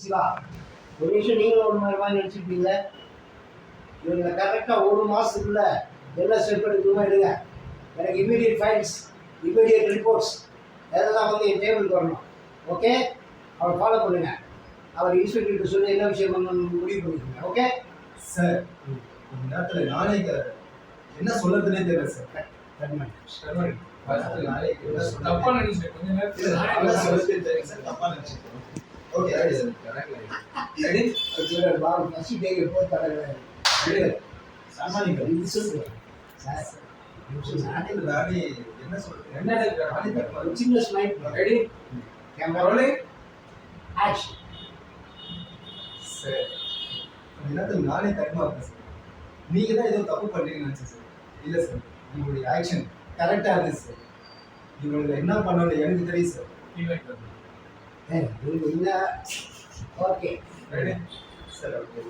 சிவா ஒரு நிமிஷம் நீங்களும் ஒரு மாதிரி நினச்சிருப்பீங்க. இவங்களை கரெக்டாக ஒரு மாதத்துக்குள்ள எல்லா ஸ்டெப் எடுக்கணுமோ எடுங்க. எனக்கு இமீடியட் ஃபைல்ஸ், இமீடியட் ரிப்போர்ட்ஸ் அதெல்லாம் வந்து என் டேபிளுக்கு வரணும். ஓகே, அவரை ஃபாலோ பண்ணுங்க. அவர் இன்ஸ்பெக்டர்கிட்ட சொல்லி என்ன விஷயம் பண்ணணும்னு முடிவு பண்ணிக்கோங்க. ஓகே சார், இந்த நேரத்தில் நானே என்ன சொல்றதுனே தெரியல சார். தப்பா நினைச்சேன் கொஞ்ச நேரத்துல. தப்பா நினைச்சேன். Okay ready sir. பாரு ஃபர்ஸ்ட் டே ரிப்போர்ட் தரங்க. சாமானியங்கள் இது சொல்லுங்க சார். நானே என்ன சொல்றேன், என்ன நடக்குது? ஒரு சின்ன smile. Ready, camera rolling, action. Sir இந்த நேரத்தில் நானே தடுமா இருக்கேன் சார். நீங்க தான் ஏதோ தப்பு பண்றீங்கன்னு நினைச்சேன் சார். இல்ல சார், உங்களுடைய ஆக்ஷன் கரெக்டா இருந்துச்சு சார். இவங்களை என்ன பண்ணணும் எனக்கு தெரியும் சார். இல்ல okay ready sir okay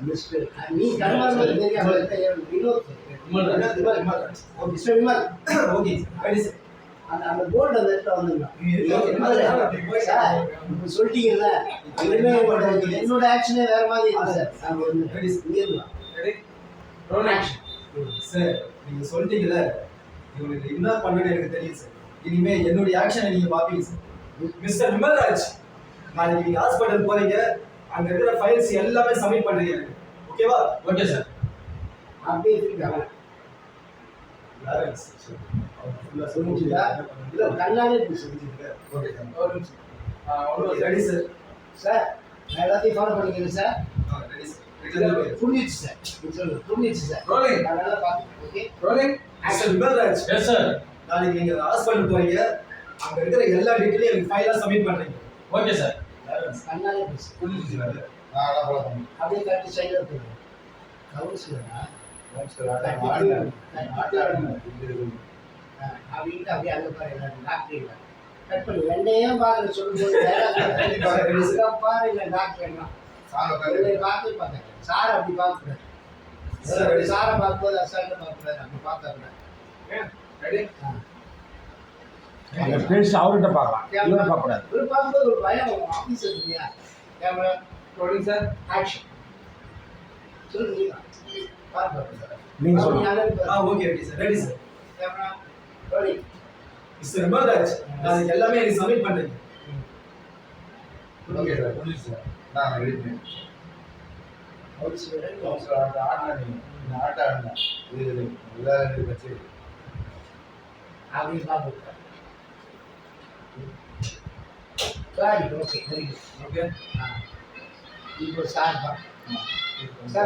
mister நீ கர்மால தெரியும் Vinod Vimal. Mister Vimal. Okay sir ready sir. அந்த போர்டு அந்த இடத்துல வந்துடலாம். இப்போ சொல்லிட்டீங்கல்ல, என்னோட ஆக்ஷனே வேற மாதிரி இல்லை சார். நான் வந்து இங்கே இருக்கலாம். Ready, rolling, action. சார் நீங்க சொல்லிட்டீங்கல்ல, இவங்களுக்கு என்ன பண்ணணும்னு எனக்கு தெரியும் சார். இனிமே என்னுடைய ஆக்ஷனை நீங்க பாப்பீங்க சார். மிஸ்டர் விமல்ராஜ், நாளைக்கு நீங்க ஹாஸ்பிட்டல் போறீங்க, அங்க இருக்கிற ஃபைல்ஸ் எல்லாமே சப்மிட் பண்றீங்க எனக்கு. ஓகேவா? Okay sir. அப்படியே இருக்காங்க. புரிஞ்சுதா? இல்லை கண்ணாலே புரிஞ்சுது. Okay sir. ஒரு நிமிஷம். ஒன்று ரெடி சார். சார் நான் எல்லாத்தையும் ஃபாலோ பண்ணிக்கிறேன் சார். Ready sir. புரிஞ்சிச்சு சார். சொல்லுங்க புரிஞ்சிச்சு சார். ரோலிங், நான் நல்லா பார்த்துக்கிறேன். Okay rolling, mister Vimalraj, yes sir. நாளைக்கு நீங்க ஹாஸ்பிட்டல் போறீங்க, அங்க இருக்கிற எல்லா டீட்டெயிலும் எனக்கு ஃபைலா சப்மிட் பண்றீங்க. Okay sir. கண்ணாலே புரிஞ்சு புரிஞ்சுச்சு சார். அப்படியே கட்டி சைடில் போடுங்க. கவுன்சிலரா அப்படின்ட்டு அப்படியே அங்கே பாரு டாக்டர் இல்லை கட் பண்ணி என்னையும் பார்க்குற சொல்லும்போது பாரு இல்லை டாக்டர் என்ன பார்த்து பார்த்தேன். சார் அப்படி பார்க்கக்கூடாது. சாரை பார்க்கும்போது அசால்ட்டை பார்க்கக்கூடாது. அப்படி பார்த்தா ரெடி, அந்த பேசி அவர்கிட்ட பார்க்கலாம், இவரை பார்க்கக்கூடாது. ஒரு பார்க்கும்போது ஒரு பயம் ஆஃபீஸர் இல்லையா. Camera rolling sir, action. சொல்லுங்க பார்க்க நீங்க சொல்லுங்க. Okay ready sir. Ready sir. Camera rolling. Mister Vimalraj, நாளைக்கு எல்லாமே எனக்கு சப்மிட் பண்றீங்க. ஓகே சார், புரிஞ்சுச்சு சார். நான் ரெடி பண்ணேன். கவுன்சிலர் அந்த ஆடினா நீங்கள் ஆட்ட ஆடினா இது எல்லாரும் வச்சு அப்படி பார்க்க சரி ஓகே வெரி குட். ஓகே. இப்போ சார்